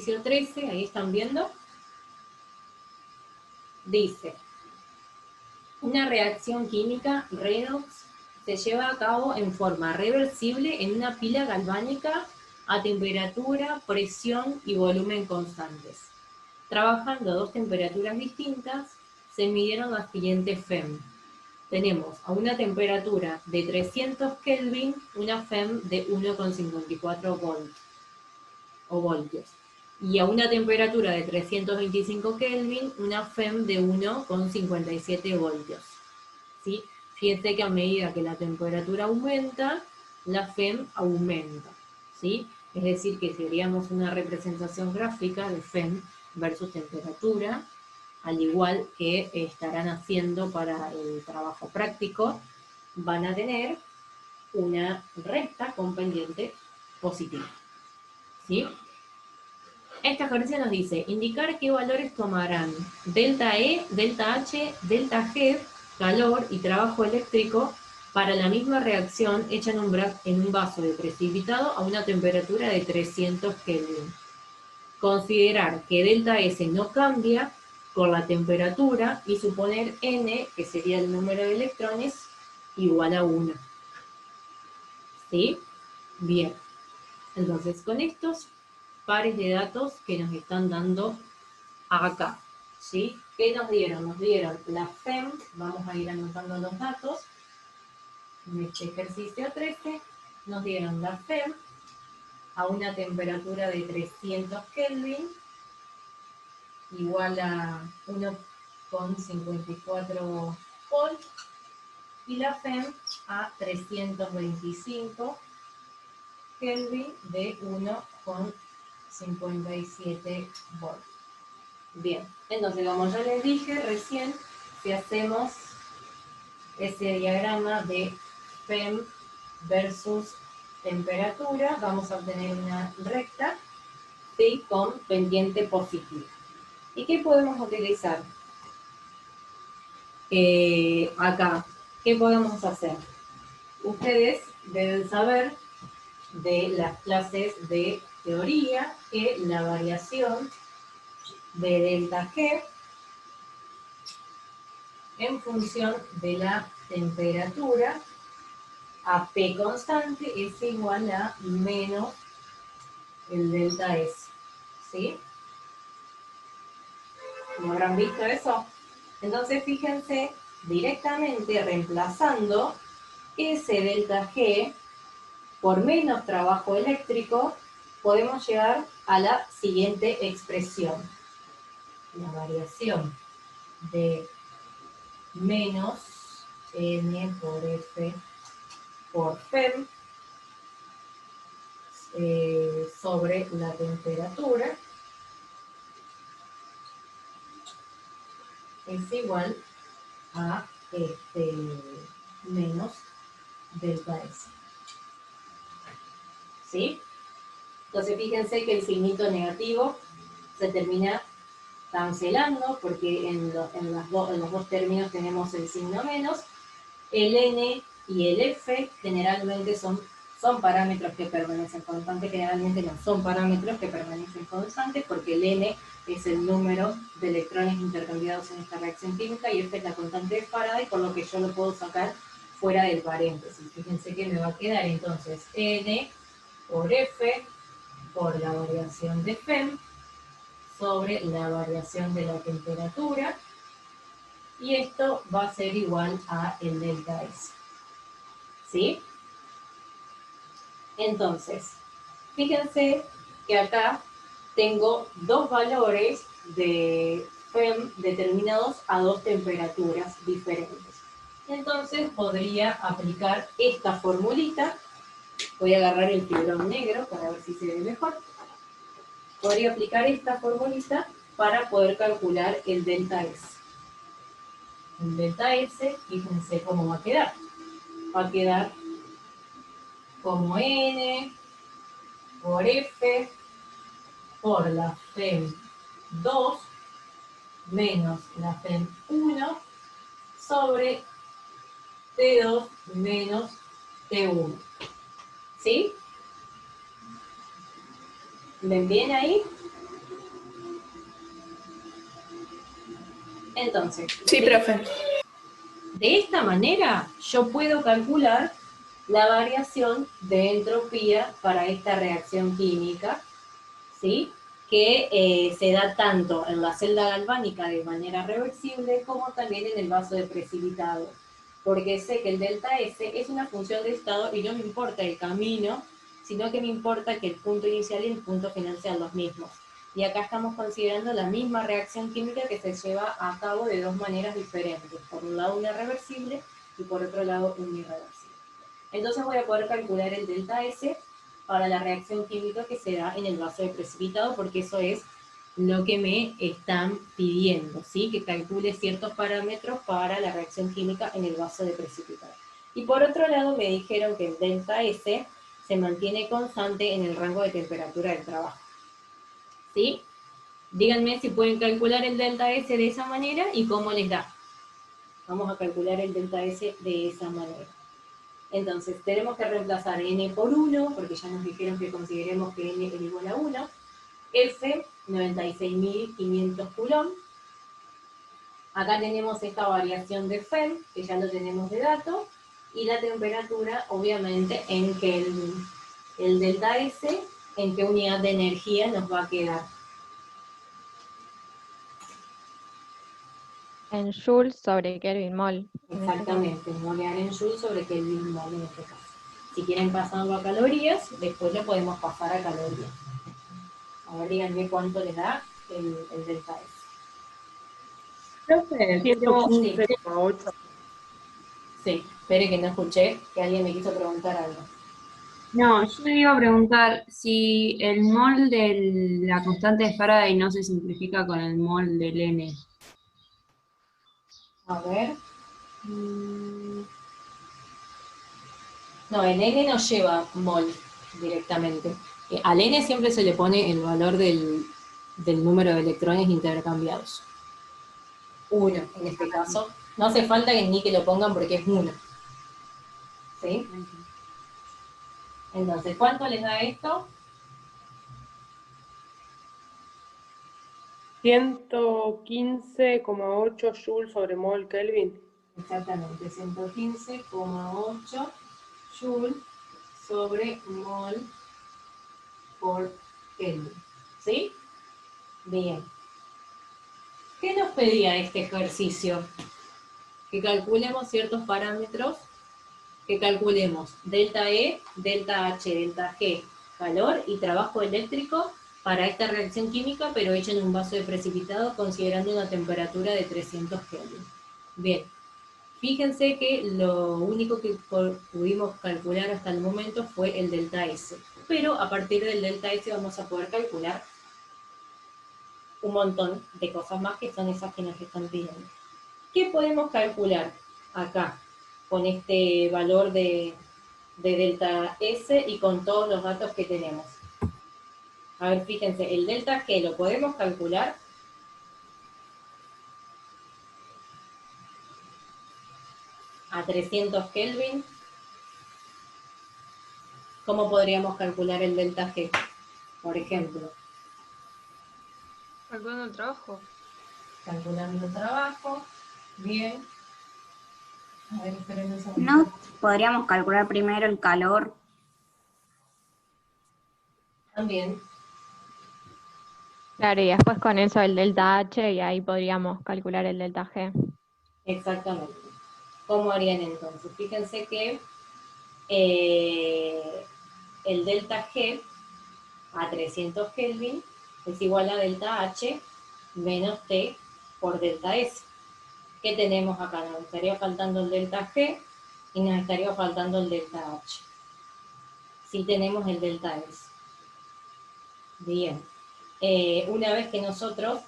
ejercicio 13, ahí están viendo, dice, una reacción química redox se lleva a cabo en forma reversible en una pila galvánica a temperatura, presión y volumen constantes. Trabajando a dos temperaturas distintas, se midieron las siguientes FEM. Tenemos a una temperatura de 300 Kelvin una FEM de 1,54 volt o voltios. Y a una temperatura de 325 Kelvin una FEM de 1,57 voltios. ¿Sí? Fíjense que a medida que la temperatura aumenta, la FEM aumenta. ¿Sí? Es decir, que si haríamos una representación gráfica de FEM versus temperatura, al igual que estarán haciendo para el trabajo práctico, van a tener una recta con pendiente positiva. ¿Sí? Este ejercicio nos dice, indicar qué valores tomarán delta E, delta H, delta G, calor y trabajo eléctrico para la misma reacción hecha en un vaso de precipitado a una temperatura de 300 Kelvin. Considerar que delta S no cambia con la temperatura y suponer N, que sería el número de electrones, igual a 1. ¿Sí? Bien. Entonces, con estos pares de datos que nos están dando acá, ¿sí? ¿Qué nos dieron? Nos dieron la FEM, vamos a ir anotando los datos, en este ejercicio 13, nos dieron la FEM a una temperatura de 300 Kelvin, igual a 1,54 volt, y la FEM a 325 Kelvin de 1,57 volt. Bien, entonces como ya les dije recién, si hacemos ese diagrama de FEM versus temperatura, vamos a obtener una recta, ¿sí? Con pendiente positiva. ¿Y qué podemos utilizar? Acá, ¿qué podemos hacer? Ustedes deben saber de las clases de teoría que la variación de delta G en función de la temperatura a P constante es igual a menos el delta S. ¿Sí? ¿No habrán visto eso? Entonces fíjense, directamente reemplazando ese delta G por menos trabajo eléctrico, podemos llegar a la siguiente expresión. La variación de menos N por F por FEM sobre la temperatura es igual a menos delta S. ¿Sí? Entonces fíjense que el signito negativo se termina cancelando porque en los dos términos tenemos el signo menos. El N y el F generalmente son parámetros que permanecen constantes, generalmente no son parámetros que permanecen constantes porque el N es el número de electrones intercambiados en esta reacción química y F es la constante de Faraday, por lo que yo lo puedo sacar fuera del paréntesis. Fíjense que me va a quedar entonces N por F por la variación de FEM sobre la variación de la temperatura, y esto va a ser igual a el delta S. ¿Sí? Entonces, fíjense que acá tengo dos valores de FEM determinados a dos temperaturas diferentes. Entonces podría aplicar esta formulita. Voy a agarrar el fibrón negro para ver si se ve mejor. Podría aplicar esta formulita para poder calcular el delta S. El delta S, fíjense cómo va a quedar. Va a quedar como N por F por la FEM 2 menos la FEM 1 sobre T2 menos T1. ¿Sí? ¿Ven bien ahí? Entonces, Sí, profe. de esta manera yo puedo calcular la variación de entropía para esta reacción química, ¿sí? Que se da tanto en la celda galvánica de manera reversible como también en el vaso de precipitado. Porque sé que el delta S es una función de estado y no me importa el camino, sino que me importa que el punto inicial y el punto final sean los mismos. Y acá estamos considerando la misma reacción química que se lleva a cabo de dos maneras diferentes. Por un lado una reversible y por otro lado una irreversible. Entonces voy a poder calcular el delta S para la reacción química que se da en el vaso de precipitado, porque eso es lo que me están pidiendo, ¿sí? Que calcule ciertos parámetros para la reacción química en el vaso de precipitado. Y por otro lado me dijeron que el delta S se mantiene constante en el rango de temperatura del trabajo, ¿sí? Díganme si pueden calcular el delta S de esa manera y cómo les da. Vamos a calcular el delta S de esa manera. Entonces, tenemos que reemplazar n por 1, porque ya nos dijeron que consideremos que n es igual a 1. F, 96.500 coulomb. Acá tenemos esta variación de FEM, que ya lo tenemos de dato. Y la temperatura, obviamente, en que el delta S, en qué unidad de energía nos va a quedar. En Joule sobre Kelvin mol. Exactamente, molear en Joule sobre Kelvin mol en este caso. Si quieren pasarlo a calorías, después lo podemos pasar a calorías. A ver, díganme cuánto les da el delta S. Profe, 115,8. Sí, espere que no escuché, que alguien me quiso preguntar algo. No, yo le iba a preguntar si el mol de la constante de Faraday no se simplifica con el mol del N. A ver. No, el N no lleva mol directamente. Al N siempre se le pone el valor del número de electrones intercambiados. 1, en este caso. No hace falta ni que lo pongan porque es 1. ¿Sí? Entonces, ¿cuánto les da esto? 115,8 joules sobre mol Kelvin. Exactamente, 115,8 Joule sobre mol por Kelvin. ¿Sí? Bien. ¿Qué nos pedía este ejercicio? Que calculemos ciertos parámetros, que calculemos delta E, delta H, delta G, calor y trabajo eléctrico para esta reacción química, pero hecha en un vaso de precipitado considerando una temperatura de 300 Kelvin. Bien, fíjense que lo único que pudimos calcular hasta el momento fue el delta S, pero a partir del delta S vamos a poder calcular un montón de cosas más que son esas que nos están pidiendo. ¿Qué podemos calcular acá con este valor de delta S y con todos los datos que tenemos? A ver, fíjense, el delta G lo podemos calcular a 300 Kelvin. ¿Cómo podríamos calcular el delta G? Por ejemplo, Calculando el trabajo. calculando el trabajo. Bien. A ver, esperen un segundo. ¿No podríamos calcular primero el calor? También. Claro, y después con eso el delta H y ahí podríamos calcular el delta G. Exactamente. ¿Cómo harían entonces? Fíjense que el delta G a 300 Kelvin es igual a delta H menos T por delta S. ¿Qué tenemos acá? Nos estaría faltando el delta G y nos estaría faltando el delta H. Sí tenemos el delta S. Bien. Una vez que nosotros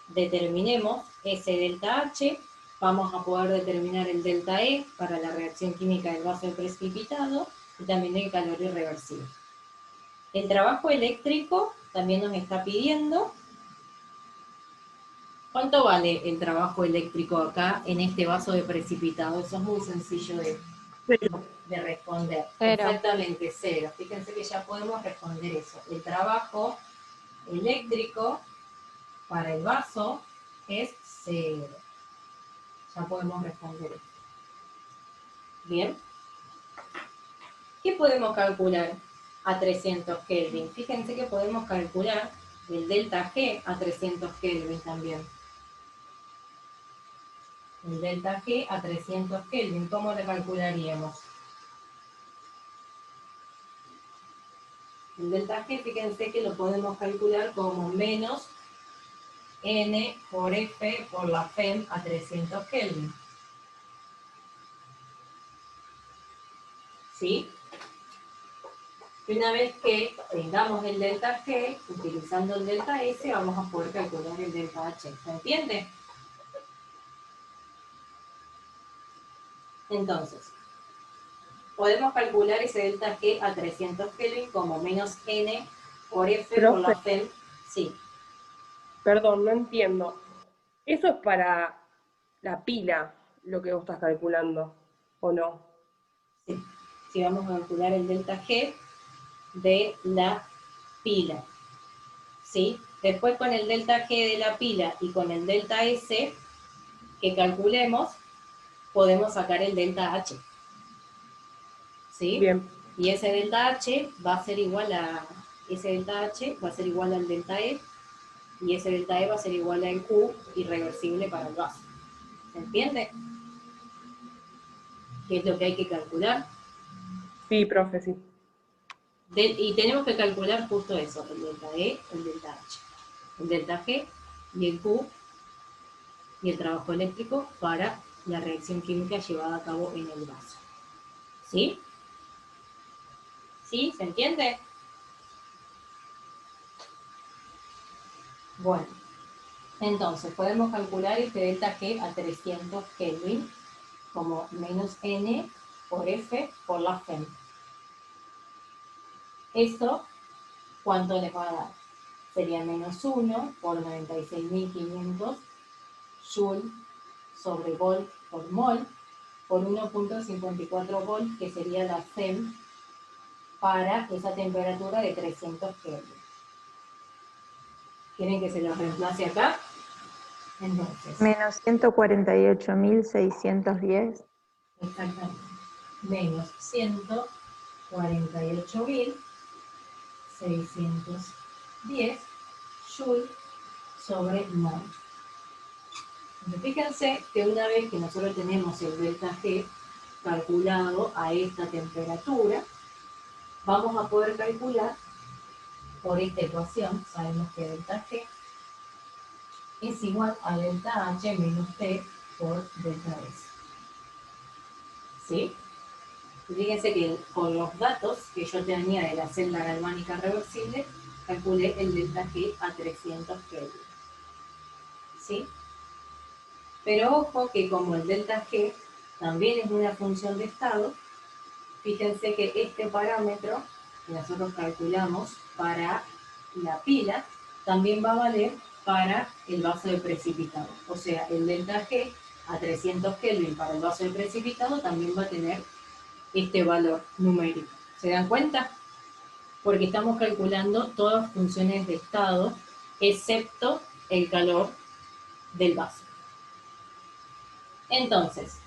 determinemos ese delta H, vamos a poder determinar el delta E para la reacción química del vaso de precipitado y también el calor irreversible. El trabajo eléctrico también nos está pidiendo. ¿Cuánto vale el trabajo eléctrico acá en este vaso de precipitado? Eso es muy sencillo de responder. 0. Exactamente, 0. Fíjense que ya podemos responder eso. El trabajo eléctrico para el vaso es 0. Ya podemos responder esto. Bien. ¿Qué podemos calcular a 300 Kelvin? Fíjense que podemos calcular el delta G a 300 Kelvin también. El delta G a 300 Kelvin, ¿cómo lo calcularíamos? El delta G, fíjense que lo podemos calcular como menos N por F por la FEM a 300 Kelvin. ¿Sí? Y una vez que tengamos el delta G, utilizando el delta S, vamos a poder calcular el delta H. ¿Se entiende? Entonces, podemos calcular ese delta G a 300 Kelvin como menos N por F por la FEM. Sí. Perdón, no entiendo. ¿Eso es para la pila lo que vos estás calculando, o no? Sí. Si vamos a calcular el delta G de la pila. ¿Sí? Después con el delta G de la pila y con el delta S que calculemos, podemos sacar el delta H. ¿Sí? Bien. Y ese delta H va a ser igual a ese delta H va a ser igual al delta E, y ese delta E va a ser igual al Q irreversible para el vaso. ¿Se entiende? ¿Qué es lo que hay que calcular? Sí, profe, sí. Y tenemos que calcular justo eso, el delta E, el delta H, el delta G y el Q y el trabajo eléctrico para la reacción química llevada a cabo en el vaso. ¿Sí? ¿Sí? ¿Se entiende? Bueno, entonces podemos calcular este delta G a 300 Kelvin como menos N por F por la FEM. ¿Esto cuánto les va a dar? Sería menos 1 por 96.500 Joule sobre volt por mol por 1.54 volt, que sería la FEM para esa temperatura de 300 Kelvin. ¿Quieren que se los reemplace acá? Entonces, Menos 148.610. exactamente, menos 148.610 Joule sobre mol. Entonces, fíjense que una vez que nosotros tenemos el delta G calculado a esta temperatura, vamos a poder calcular por esta ecuación, sabemos que delta G es igual a delta H menos T por delta S. ¿Sí? Y fíjense que con los datos que yo tenía de la celda galvánica reversible, calculé el delta G a 300 Kelvin. ¿Sí? Pero ojo que como el delta G también es una función de estado, fíjense que este parámetro que nosotros calculamos para la pila también va a valer para el vaso de precipitado. O sea, el delta G a 300 Kelvin para el vaso de precipitado también va a tener este valor numérico. ¿Se dan cuenta? Porque estamos calculando todas funciones de estado, excepto el calor del vaso. Entonces,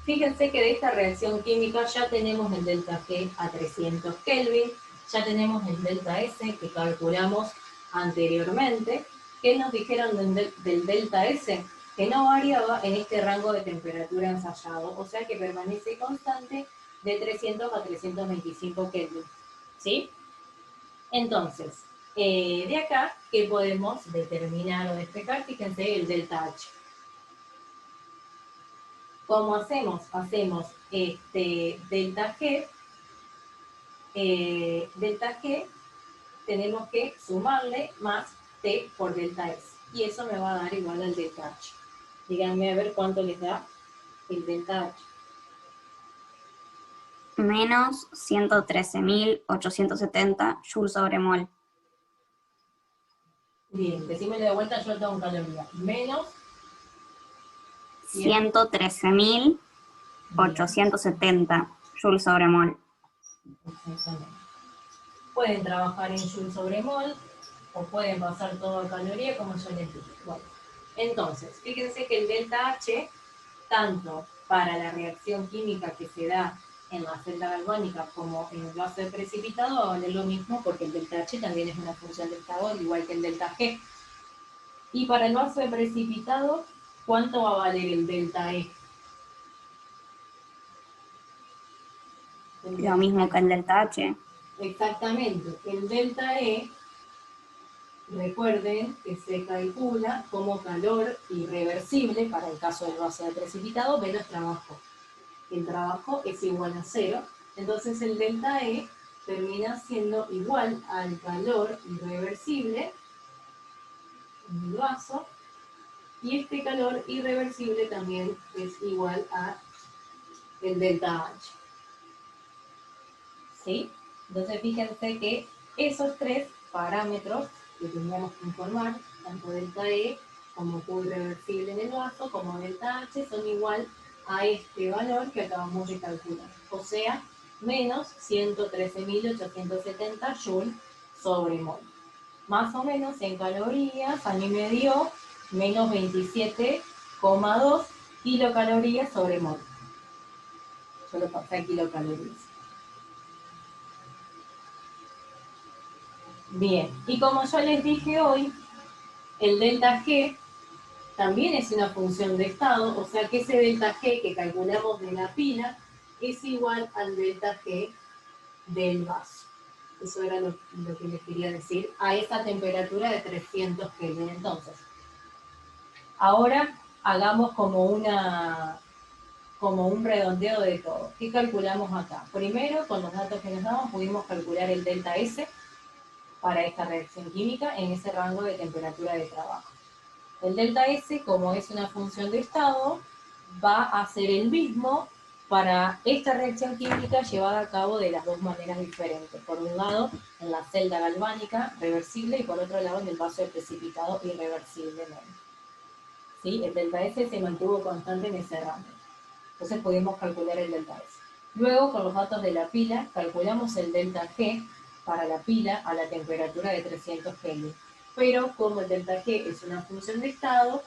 fíjense que de esta reacción química ya tenemos el delta G a 300 Kelvin, ya tenemos el delta S que calculamos anteriormente. ¿Qué nos dijeron del delta S? Que no variaba en este rango de temperatura ensayado, o sea que permanece constante de 300 a 325 Kelvin. ¿Sí? Entonces, de acá, ¿qué podemos determinar o despejar? Fíjense el delta H. ¿Cómo hacemos? Hacemos delta G, tenemos que sumarle más T por delta S. Y eso me va a dar igual al delta H. Díganme a ver cuánto les da el delta H. Menos 113.870 Joule sobre mol. Bien, decímelo de vuelta, yo tengo un caloría. Menos 113.870 Joule sobre mol. Exactamente. Pueden trabajar en Joule sobre mol o pueden pasar todo a caloría, como yo les dije. Bueno, entonces, fíjense que el delta H tanto para la reacción química que se da en la celda galvánica como en el vaso de precipitado va a valer lo mismo porque el delta H también es una función de estado, igual que el delta G. Y para el vaso de precipitado, ¿cuánto va a valer el delta E? Lo mismo que el delta H. Exactamente. El delta E, recuerden que se calcula como calor irreversible para el caso del vaso de precipitado menos trabajo. El trabajo es igual a 0, entonces el delta E termina siendo igual al calor irreversible en el vaso, y este calor irreversible también es igual a el delta H. ¿Sí? Entonces fíjense que esos tres parámetros que teníamos que informar, tanto delta E como Q irreversible en el vaso, como delta H, son igual a este valor que acabamos de calcular. O sea, menos 113.870 Joule sobre mol. Más o menos en calorías, a mí me dio menos 27,2 kilocalorías sobre mol. Yo lo pasé a kilocalorías. Bien, y como yo les dije hoy, el delta G también es una función de estado, o sea que ese delta G que calculamos de la pila es igual al delta G del vaso. Eso era lo que les quería decir a esa temperatura de 300 Kelvin. Entonces, ahora hagamos como un redondeo de todo. ¿Qué calculamos acá? Primero, con los datos que nos daban, pudimos calcular el delta S para esta reacción química en ese rango de temperatura de trabajo. El delta S, como es una función de estado, va a ser el mismo para esta reacción química llevada a cabo de las dos maneras diferentes. Por un lado, en la celda galvánica reversible y por otro lado en el vaso de precipitado irreversiblemente. ¿Sí? El delta S se mantuvo constante en ese rango. Entonces pudimos calcular el delta S. Luego, con los datos de la pila, calculamos el delta G para la pila a la temperatura de 300 Kelvin. Pero como el delta G es una función de estado,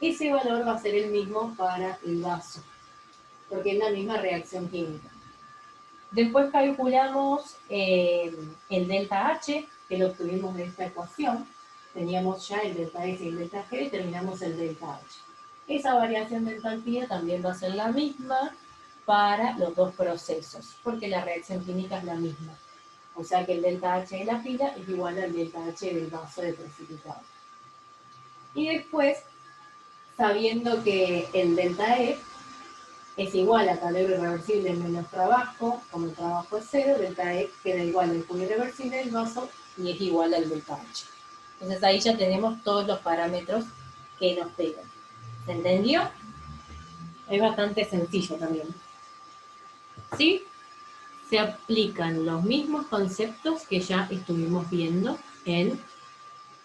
ese valor va a ser el mismo para el vaso, porque es la misma reacción química. Después calculamos el delta H, que lo obtuvimos de esta ecuación. Teníamos ya el delta S y el delta G, y terminamos el delta H. Esa variación de entalpía también va a ser la misma para los dos procesos, porque la reacción química es la misma. O sea que el delta H de la pila es igual al delta H del vaso de precipitado. Y después, sabiendo que el delta E es igual a calor irreversible menos trabajo, como el trabajo es 0, delta E queda igual al Q irreversible del vaso y es igual al delta H. Entonces ahí ya tenemos todos los parámetros que nos pegan. ¿Se entendió? Es bastante sencillo también. ¿Sí? Se aplican los mismos conceptos que ya estuvimos viendo en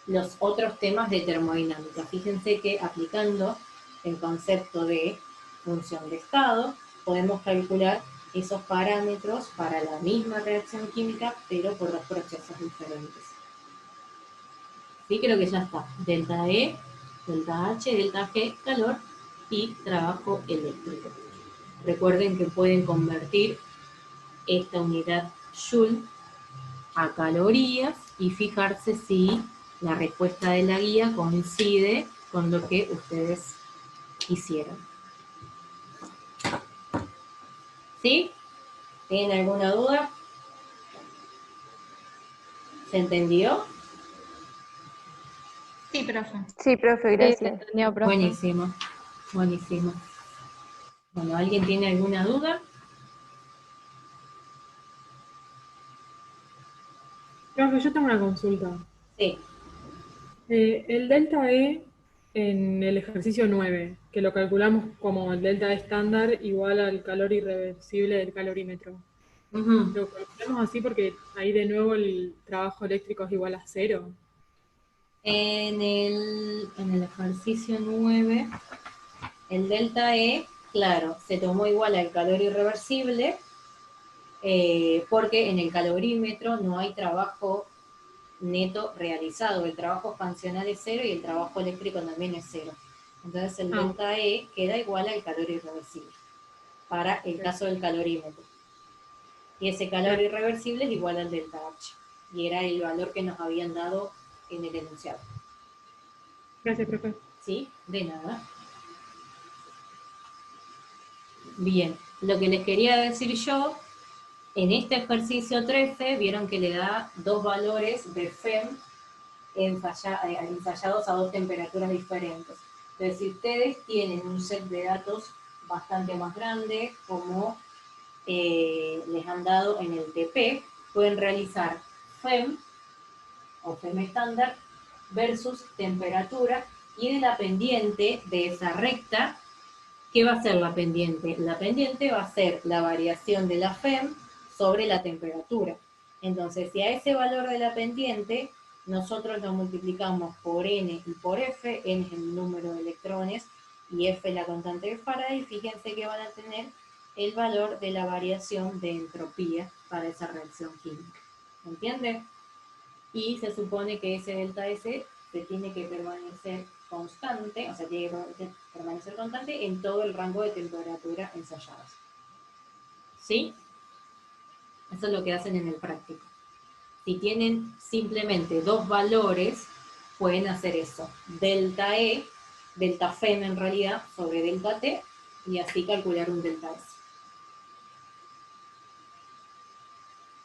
los otros temas de termodinámica. Fíjense que aplicando el concepto de función de estado, podemos calcular esos parámetros para la misma reacción química, pero por dos procesos diferentes. Sí, creo que ya está. Delta E, delta H, delta G, calor y trabajo eléctrico. Recuerden que pueden convertir esta unidad Joule a calorías y fijarse si la respuesta de la guía coincide con lo que ustedes hicieron. ¿Sí? ¿Tienen alguna duda? ¿Se entendió? Sí, profe. Sí, profe, Sí, gracias. se entendió, profe. Buenísimo, buenísimo. Bueno, ¿alguien tiene alguna duda? Profe, yo tengo una consulta. Sí. El delta E en el ejercicio 9, que lo calculamos como el delta E estándar igual al calor irreversible del calorímetro. Ujú. Lo calculamos así porque ahí de nuevo el trabajo eléctrico es igual a 0. En el ejercicio 9, el delta E, claro, se tomó igual al calor irreversible, porque en el calorímetro no hay trabajo neto realizado. El trabajo expansional es 0 y el trabajo eléctrico también es 0. Entonces el Ah. delta E queda igual al calor irreversible, para el caso del calorímetro. Y ese calor irreversible es igual al delta H. Y era el valor que nos habían dado en el enunciado. Gracias, profe. ¿Sí? De nada. Bien, lo que les quería decir yo, en este ejercicio 13, vieron que le da dos valores de FEM ensayados a dos temperaturas diferentes. Entonces, si ustedes tienen un set de datos bastante más grande, como les han dado en el TP, pueden realizar FEM o FEM estándar versus temperatura, y de la pendiente de esa recta, ¿qué va a ser la pendiente? La pendiente va a ser la variación de la FEM sobre la temperatura. Entonces, si a ese valor de la pendiente nosotros lo multiplicamos por N y por F, N es el número de electrones y F es la constante de Faraday, fíjense que van a tener el valor de la variación de entropía para esa reacción química. ¿Entiende? Y se supone que ese delta S se tiene que permanecer constante, o sea, tiene que permanecer constante en todo el rango de temperatura ensayadas. ¿Sí? Eso es lo que hacen en el práctico. Si tienen simplemente dos valores, pueden hacer eso. Delta E, delta FEM en realidad, sobre delta T, y así calcular un delta S.